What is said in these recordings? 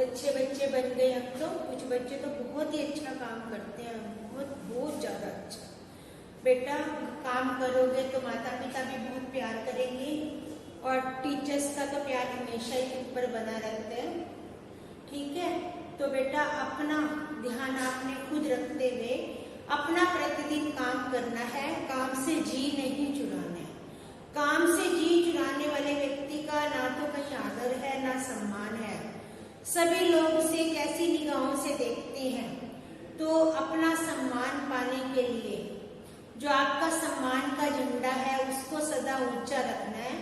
अच्छे बच्चे बन गए। अब तो कुछ बच्चे तो बहुत ही अच्छा काम करते हैं, बहुत बहुत ज्यादा अच्छा। बेटा काम करोगे तो माता पिता भी बहुत प्यार करेंगे और टीचर्स का तो प्यार हमेशा ही ऊपर बना रहता है। ठीक है, तो बेटा अपना ध्यान आपने खुद रखते हुए अपना प्रतिदिन काम करना है। काम से जी नहीं चुराना है। काम से जी चुराने वाले व्यक्ति का ना तो कहीं आदर है ना सम्मान है। सभी लोग उसे कैसी निगाहों से देखते हैं। तो अपना सम्मान पाने के लिए जो आपका सम्मान का झंडा है उसको सदा ऊंचा रखना है।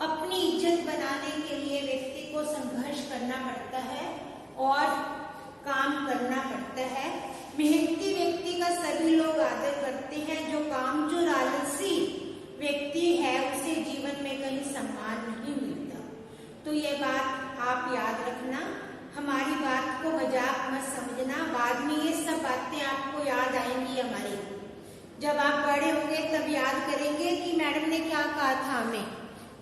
अपनी इज्जत बनाने के लिए व्यक्ति को संघर्ष करना पड़ता है और काम करना पड़ता है। मेहनती व्यक्ति का सभी लोग आदर करते हैं। जो कामचोर आलसी व्यक्ति है उसे जीवन में कहीं सम्मान नहीं मिलता। तो ये बात आप याद रखना। हमारी बात को मजाक मत समझना। बाद में ये सब बातें आपको याद आएंगी हमारी। जब आप बड़े होंगे तब याद करेंगे कि मैडम ने क्या कहा था हमें।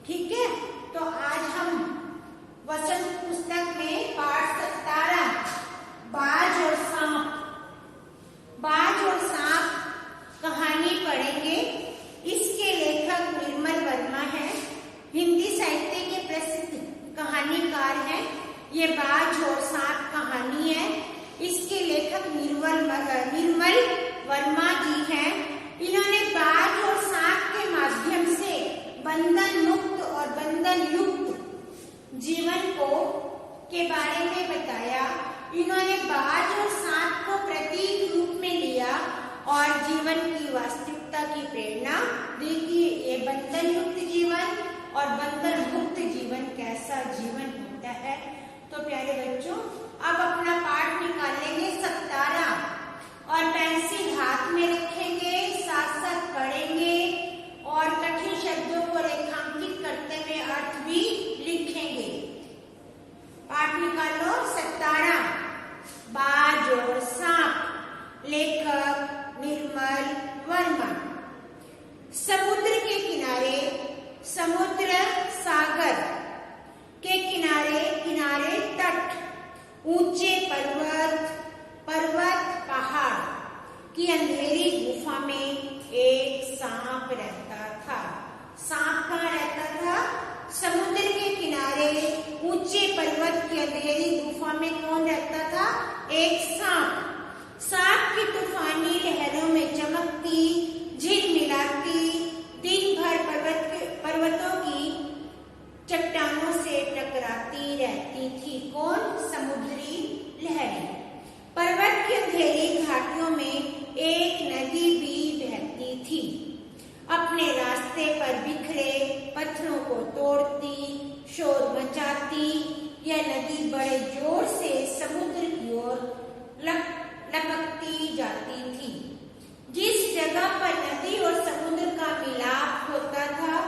ठीक है, तो आज हम वसंत पुस्तक में पाठ 17 बाज और सांप, बाज और सांप कहानी पढ़ेंगे। इसके लेखक निर्मल वर्मा है, हिंदी साहित्य के प्रसिद्ध कहानीकार हैं। ये बाज और सांप कहानी है। इसके लेखक निर्मल वर्मा जी हैं। इन्होंने बाज और सांप के माध्यम से बंधन मुक्त और बंधन युक्त जीवन को के बारे में बताया। इन्होंने बाज और सांप को प्रतीक रूप में लिया और जीवन की वास्तविकता की प्रेरणा दी कि ये बंधन युक्त जीवन और बंधन मुक्त जीवन कैसा जीवन होता है। तो प्यारे बच्चों, अब अपना पाठ निकालेंगे 17 और पेंसिल हाथ में रखेंगे, साथ साथ पढ़ेंगे और कठिन शब्दों को रेखांकित करते हुए अर्थ भी लिखेंगे। पाठ निकालो 17 बाज और सांप, लेखक निर्मल वर्मा। समुद्र के किनारे, समुद्र सागर के किनारे किनारे तट, ऊंचे पर्वत पर्वत पहाड़ की अंधेरी गुफा में एक सांप रहता था। सांप कहाँ रहता था? समुद्र के किनारे ऊंचे पर्वत की अंधेरी गुफा में कौन रहता था? एक सांप। सांप की तूफानी लहरों में चमकती, झिलमिलाती, दिन भर पर्वतों की चट्टानों से टकराती रहती थी। कौन? समुद्री लहरें। पर्वत की अंधेरी घाटियों में एक नदी भी बहती थी। अपने रास्ते पर बिखरे पत्थरों को तोड़ती, शोर मचाती यह नदी बड़े जोर से समुद्र की ओर लपकती जाती थी। जिस जगह पर नदी और समुद्र का मिलाप होता था,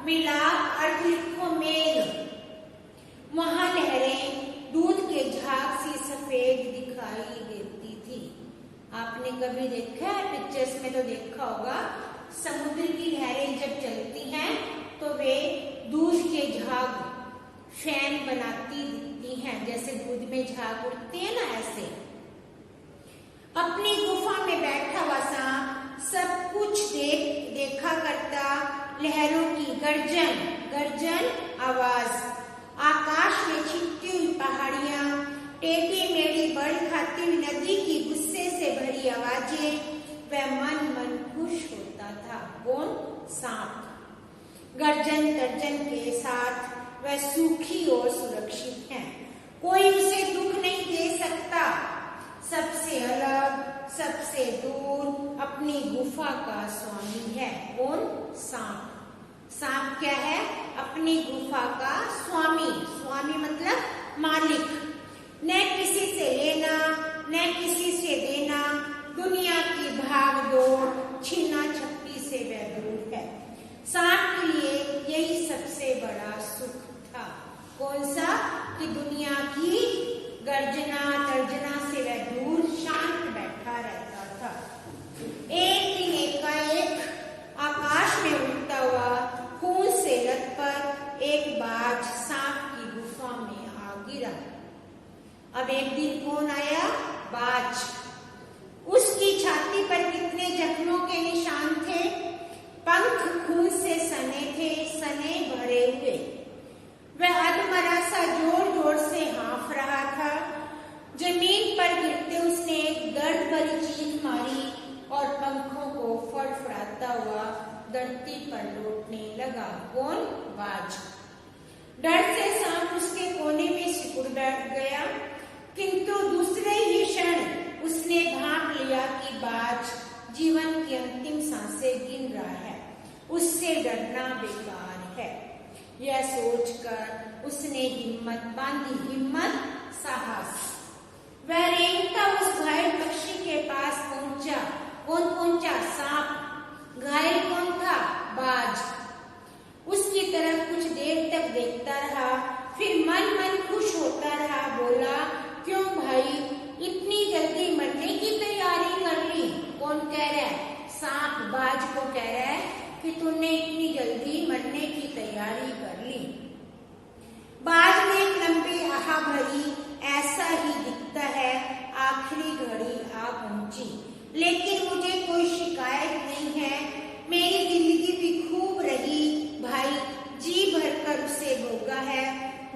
मिलाप अर्थ लिखो मेल, वहां लहरें दूध के झाग सी सफेद दिखाई देती थी। आपने कभी देखा है? पिक्चर्स में तो देखा होगा। समुद्र की लहरें जब चलती हैं तो वे दूध के झाग फैन बनाती दिखती हैं, जैसे दूध में झाग उड़ते हैं ना, ऐसे। अपनी गुफा में बैठा हुआ सांप सब कुछ देखा करता। लहरों की गर्जन आवाज, आकाश में छिपती हुई पहाड़ियां, टेढ़ी मेढ़ी बल खाती हुई नदी की गुस्से से भरी आवाजें, वह मन खुश होता था। कौन? सांप। गर्जन के साथ वह सुखी और सुरक्षित है। कोई उसे दुख नहीं दे सकता। सबसे अलग, सबसे दूर अपनी गुफा का स्वामी है। कौन? सांप। सांप क्या है? अपनी गुफा का स्वामी। स्वामी मतलब मालिक। न किसी से लेना न किसी से देना, दुनिया की भाग दौड़ छीना झपटी से वह दूर है। सांप के लिए यही सबसे बड़ा सुख था। कौन सा? कि दुनिया की गर्जना तर्जना से वह दूर शांत बैठा रहता था। एक दिन एकाएक आकाश में उड़ता हुआ खून से लथपथ एक बाज सांप की गुफा में आ गिरा। धरती पर लौटने लगा। कौन? बाज। डर से सांप उसके कोने में सिकुड़ बैठ गया, किंतु दूसरे ही क्षण उसने भांप लिया कि बाज जीवन की अंतिम सांसें गिन रहा है, उससे डरना बेकार है। यह सोचकर उसने हिम्मत बांधी। हिम्मत, साहस। वह रेंगता उस घायल पक्षी के पास पहुंचा। कौन पहुंचा? सांप। घायल कौन था? बाज। उसकी तरफ कुछ देर तक देखता रहा, फिर मन मन खुश होता रहा। बोला, क्यों भाई, इतनी जल्दी मरने की तैयारी कर ली? कौन कह रहा है? सांप बाज को कह रहा है कि तूने इतनी जल्दी मरने की तैयारी कर ली। बाज ने एक लंबी आह भरी, ऐसा ही दिखता है, आखिरी घड़ी आ पहुंची, लेकिन मुझे कोई शिकायत नहीं है। मेरी जिंदगी भी खूब रही भाई, जी भरकर उसे भोगा है।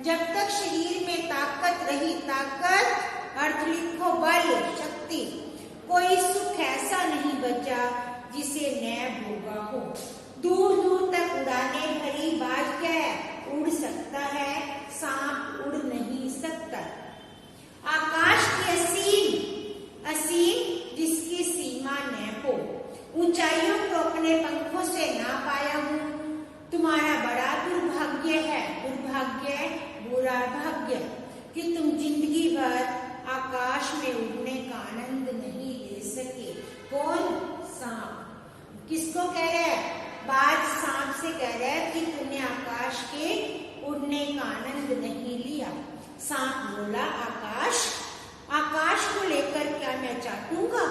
जब तक शरीर में ताकत रही, ताकत अर्थ लिखो बल, शक्ति, कोई सुख ऐसा नहीं बचा जिसे न भोगा हो। दूर दूर तक उड़ाने भरी बाज क्या है? उड़ सकता है, सांप उड़ नहीं सकता। आकाश की असीम, असीम जिसकी सीमा न हो, ऊंचाइयों को अपने पंखों से ना पाया हूं। तुम्हारा बड़ा दुर्भाग्य है, दुर्भाग्य, बुरा भाग्य, कि तुम जिंदगी भर आकाश में उड़ने का आनंद नहीं ले सके। कौन? सांप। किसको कह रहा है? बाज सांप से कह रहा है कि तुमने आकाश के उड़ने का आनंद नहीं लिया। सांप बोला, आकाश? आकाश को लेकर क्या मैं चाटूंगा?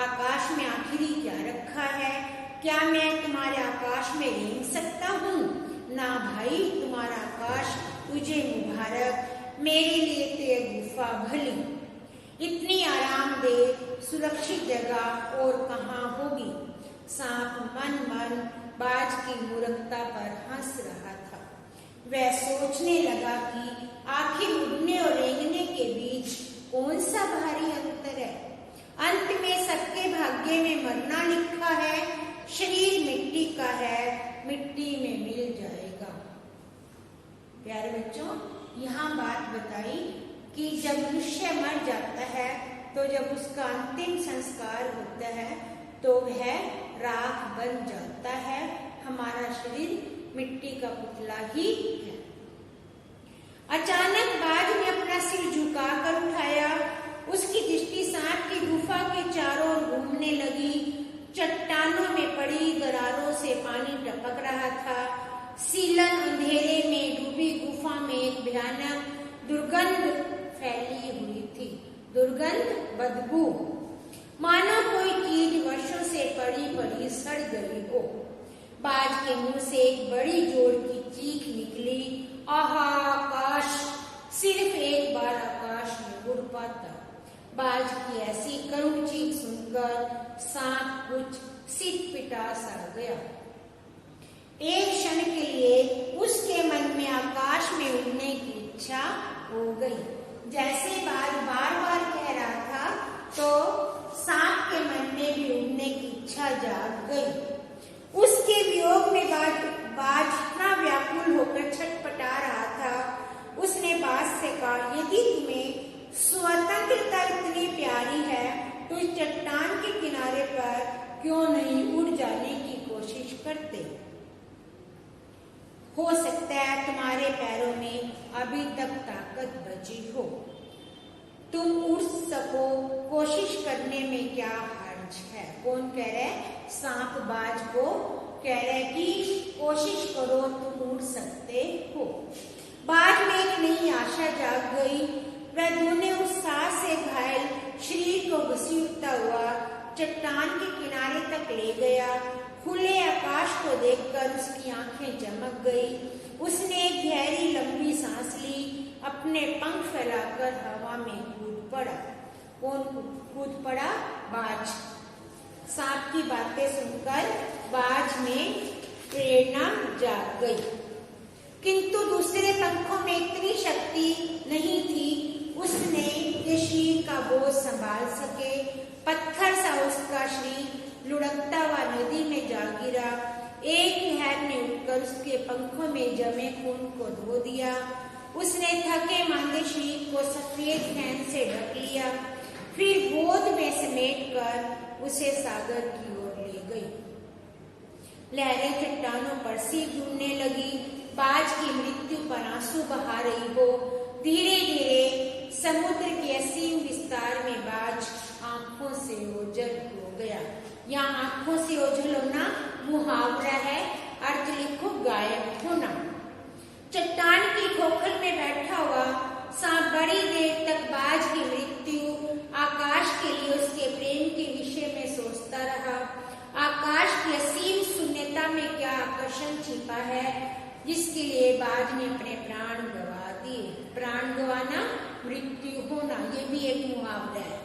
आकाश में आखिरी क्या रखा है? क्या मैं तुम्हारे आकाश में रेंग सकता हूँ? ना भाई, तुम्हारा आकाश तुझे मुबारक, मेरे लिए तो यह गुफा भली। इतनी आरामदेह सुरक्षित जगह और कहाँ होगी? सांप मन मन बाज की मूर्खता पर हंस रहा था। वह सोचने लगा कि आखिर उड़ने और रेंगने के बीच कौन सा भारी अंतर है। अंत में सबके भाग्य में मरना लिखा है, शरीर मिट्टी का है, मिट्टी में मिल जाएगा। प्यारे बच्चों, यहाँ बात बताई कि जब मनुष्य मर जाता है तो जब उसका अंतिम संस्कार होता है तो वह राख बन जाता है। हमारा शरीर मिट्टी का पुतला ही है। अचानक बाज ने अपना सिर झुकाकर उठाया। उसकी दृष्टि सांप की गुफा के चारों ओर घूमने लगी। चट्टानों में पड़ी दरारों से पानी टपक रहा था। सीलन अंधेरे में डूबी गुफा में एक भयानक दुर्गंध फैली हुई थी। दुर्गंध, बदबू, मानो कोई चीज वर्षों से पड़ी पड़ी सड़ गई हो। बाज के मुंह से एक बड़ी जोर की चीख निकली। आहा, आकाश! सिर्फ एक बार आकाश में उड़ पाता। बाज की ऐसी करुण चीख सुनकर सांप कुछ सिटपिटा सा गया। एक क्षण के लिए उसके मन में आकाश में उड़ने की इच्छा हो गई। जैसे बाज बार बार कह रहा था तो सांप के मन में भी उड़ने की इच्छा जाग गई। उसके वियोग में बाज इतना व्याकुल होकर छटपटा रहा था। उसने बाज से कहा, यदि तुम्हें स्वतंत्रता इतनी प्यारी है तो इस चट्टान के किनारे पर क्यों नहीं उड़ जाने की कोशिश करते? हो सकता है तुम्हारे पैरों में अभी तक ताकत बची हो, तुम उड़ सको। कोशिश करने में क्या हर्ज है? कौन कह रहा है? सांप बाज को कह रहा है कि कोशिश करो, तुम उड़ सकते हो। बाज में एक नई आशा जाग गई। वह दोनों उत्साह से घायल शरीर को घसीटता हुआ चट्टान के किनारे तक ले गया। खुले आकाश को देखकर उसकी आंखें चमक गई। उसने एक गहरी लंबी सांस ली, अपने पंख फैलाकर हवा में कूद पड़ा। कौन कूद पड़ा? बाज। सांप की बातें सुनकर बाज में प्रेरणा जाग गई, किंतु दूसरे पंखों में इतनी शक्ति नहीं थी उसने ये शरीर का बोझ संभाल सके। पत्थर सा उसका शरीर लुढ़कता हुआ नदी में जा गिरा। उसके पंखों में जमे खून को धो दिया। उसने थके मांदे शरीर को सफेद फैन से ढक लिया, फिर गोद में समेटकर उसे सागर की ओर ले गई। लहरें चट्टानों पर सी घूमने लगी, बाज की मृत्यु पर आंसू बहा रही हो। धीरे धीरे समुद्र के असीम विस्तार में बाज आंखों से ओझल हो गया। यहाँ आंखों से ओझल होना मुहावरा है, अर्थ लिखो गायब होना। चट्टान की खोखल में बैठा हुआ सांप बड़ी देर तक बाज की मृत्यु, आकाश के लिए उसके प्रेम के विषय में सोचता रहा। आकाश की असीम शून्यता में क्या आकर्षण छिपा है, जिसके लिए बाज ने अपने प्राण गवा दिए। प्राण गवाना, मृत्यु होना, ये भी एक मुहावरा है।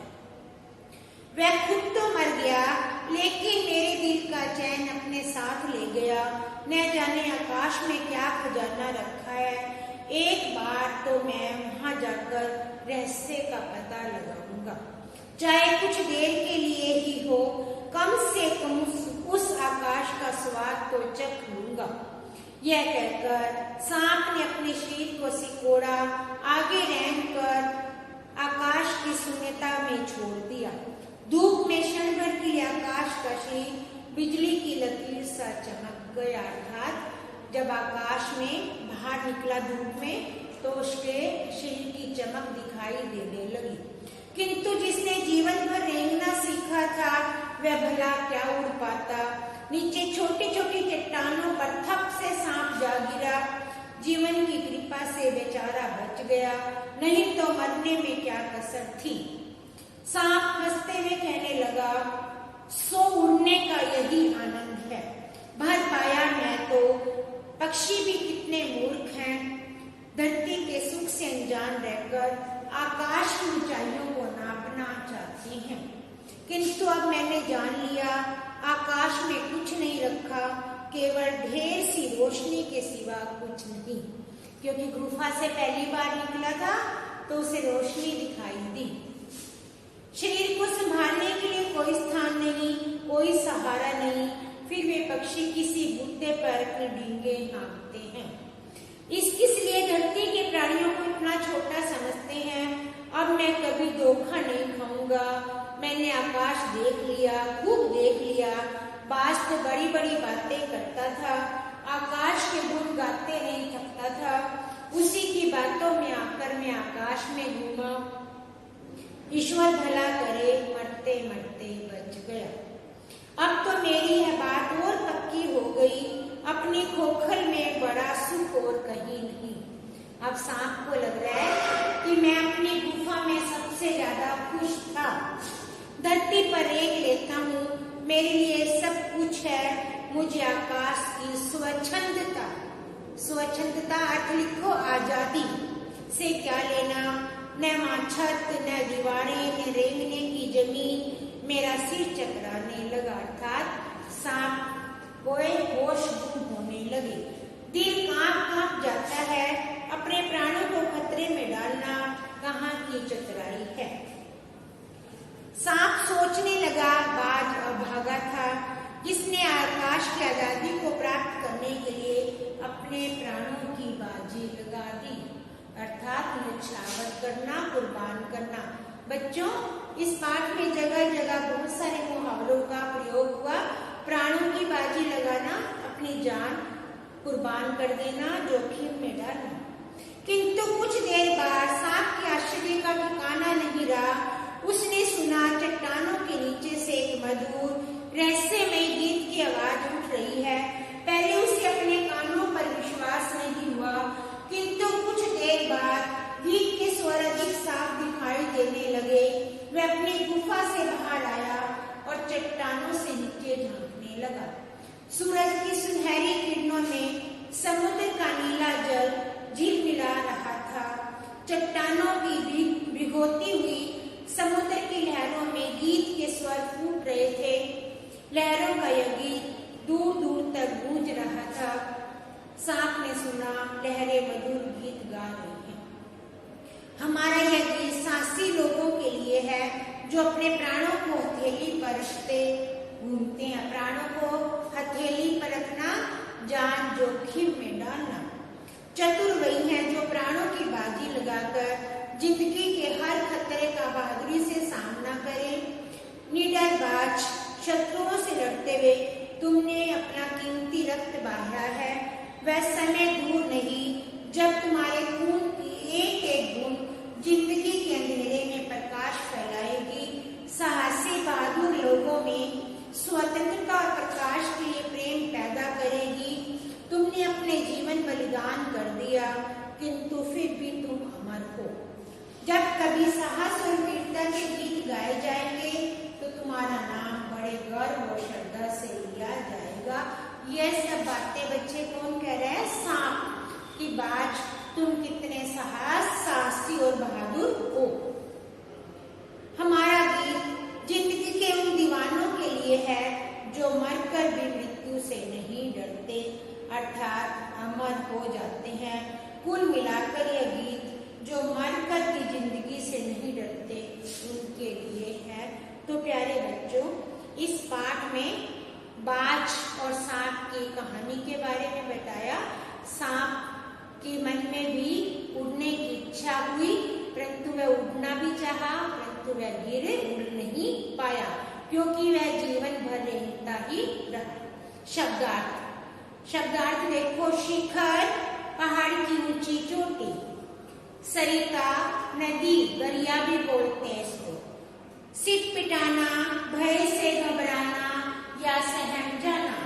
वह खुद तो मर गया, लेकिन मेरे दिल का चैन अपने साथ ले गया। न जाने आकाश में क्या खजाना रखा है। एक बार तो मैं वहां जाकर रहस्य का पता लगाऊंगा, चाहे कुछ देर के लिए ही हो, कम से कम उस आकाश का स्वाद तो चख लूंगा। यह कहकर सांप ने अपने शरीर को सिकोड़ा, आगे रेंगकर आकाश की शून्यता में छोड़ दिया। धूप में क्षण भर के लिए आकाश का शरीर बिजली की लकीर सा चमक गया। अर्थात जब आकाश में बाहर निकला धूप में, तो उसके शरीर की चमक दिखाई देने लगी। किंतु जिसने जीवन भर रेंगना सीखा था, वह भला क्या उड़ पाता। नीचे छोटी छोटी चट्टानों पर थप से सांप जा गिरा। जीवन की कृपा से बेचारा बच गया, नहीं तो मरने में क्या कसर थी। सांप हंसते हुए कहने लगा, सो उड़ने का यही आनंद है। भर पाया मैं तो, पक्षी भी कितने मूर्ख हैं, धरती के सुख से अनजान रहकर आकाश की ऊंचाइयों को नापना चाहती हैं। किंतु अब मैंने जान लिया, आकाश में कुछ नहीं रखा, केवल ढेर सी रोशनी के सिवा कुछ नहीं। क्योंकि गुफा से पहली बार निकला था तो उसे रोशनी दिखाई दी। शरीर को संभालने के लिए कोई स्थान नहीं, कोई सहारा नहीं, फिर वे पक्षी किसी बुट्टे पर अपने डींगे हाँकते हैं। इसलिए धरती के प्राणियों को इतना छोटा समझते हैं। अब मैं कभी धोखा नहीं खाऊंगा। मैंने आकाश देख लिया, खूब देख लिया। बाज तो बड़ी बड़ी बातें करता था, आकाश के गुण गाते नहीं थकता था। उसी की बातों में आकर मैं आकाश में घूमा। ईश्वर भला करे, मरते मरते बच गया। अब तो मेरी यह बात और पक्की हो गई, अपनी खोखल में बड़ा सुख और कहीं नहीं। अब सांप को लग रहा है कि मैं अपनी गुफा में सबसे ज्यादा खुश था। धरती पर रेंग लेता हूँ, मेरे लिए सब कुछ है। मुझे आकाश की स्वच्छंदता, स्वच्छंदता अर्थ लिखो आजादी से क्या लेना। न छत, न दीवारें, न रेंगने की जमीन। मेरा सिर चकराने लगा। अर्थात सांप कोई होश गुम होने लगे। दिल कांप जाता है। अपने प्राणों को खतरे में डालना कहाँ की चतुराई है। सांप सोचने लगा, बाज अभागा था, जिसने आकाश की आजादी को प्राप्त करने के लिए अपने प्राणों की बाजी लगा दी। अर्थात न्यौछावर करना, कुर्बान करना। बच्चों, इस पाठ में जगह जगह बहुत सारे मुहावरों का प्रयोग हुआ। प्राणों की बाजी लगाना, अपनी जान कुर्बान कर देना, जोखिम में डालना। किंतु कुछ देर बाद सांप के आश्चर्य का ठिकाना नहीं रहा। उसने सुना चट्टानों के नीचे से एक मधुर रहस्यमय गीत की आवाज उठ रही है। पहले उसे अपने कानों पर विश्वास नहीं हुआ, किंतु कुछ देर बाद गीत के स्वर अधिक साफ दिखाई देने लगे। वह अपनी गुफा से बाहर आया और चट्टानों से नीचे झांकने लगा। सूरज की सुनहरी किरणों में समुद्र का नीला जल झिलमिला रहा था। चट्टानों की भिगोती हुई समुद्र की लहरों में गीत के स्वर फूट रहे थे। लहरों का यह गीत दूर दूर तक गूंज रहा था। सांप ने सुना, लहरें मधुर गीत गा रही हैं। हमारा यह गीत साहसी लोगों के लिए है, जो अपने प्राणों को हथेली पर रखते घूमते हैं। प्राणों को हथेली पर रखना, जान जोखिम करते हुए तुमने अपना कीमती रक्त बहाया है, वह समय दूर नहीं जब तुम्हारे खून की एक एक बूंद जिंदगी के अंधेरे में प्रकाश फैलाएगी, साहसी बहादुर लोगों में स्वतंत्रता और प्रकाश के लिए प्रेम पैदा करेगी। तुमने अपने जीवन बलिदान कर दिया, किंतु फिर भी तुम अमर हो। जब कभी साहस और वीरता के गीत गाए जाएंगे तो तुम्हारा नाम बड़े गर्व और श्रद्धा से लिया जाएगा। यह सब बातें बच्चे कौन कह रहे हैं? सांप की बाज, तुम कितने साहसी और बहादुर हो। हमारा गीत जिंदगी के उन दीवानों के लिए है जो मरकर भी मृत्यु से नहीं डरते, अर्थात अमर हो जाते हैं। कुल मिलाकर यह गीत जो मरकर की जिंदगी से नहीं डरते उनके लिए है। तो प्यारे बच्चों, इस पाठ में बाज और सांप की कहानी के बारे में बताया। सांप के मन में भी उड़ने की इच्छा हुई, परंतु वह उड़ना भी चाहा, परंतु वह उड़ नहीं पाया, क्योंकि वह जीवन भर रेंगता ही रहा। शब्दार्थ देखो, शिखर पहाड़ की ऊंची चोटी, सरिता नदी, दरिया भी बोलते हैं इसको, सिर पिटाना, भय से घबराना या सहम जाना,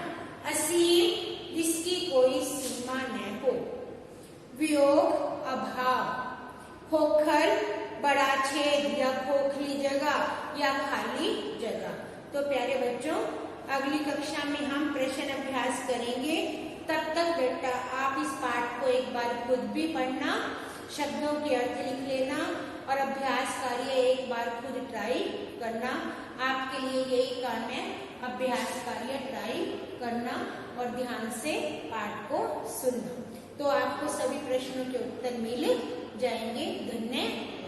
असीम जिसकी कोई सीमा न हो, वियोग अभाव, खोखल बड़ा छेद या खोखली जगह या खाली जगह। तो प्यारे बच्चों, अगली कक्षा में हम प्रश्न अभ्यास करेंगे। तब तक बेटा आप इस पाठ को एक बार खुद भी पढ़ना, शब्दों के अर्थ लिख लेना और अभ्यास कार्य एक बार खुद ट्राई करना। आपके लिए यही काम है, अभ्यास कार्य ट्राई करना और ध्यान से पाठ को सुनना। तो आपको सभी प्रश्नों के उत्तर मिल जाएंगे। धन्यवाद।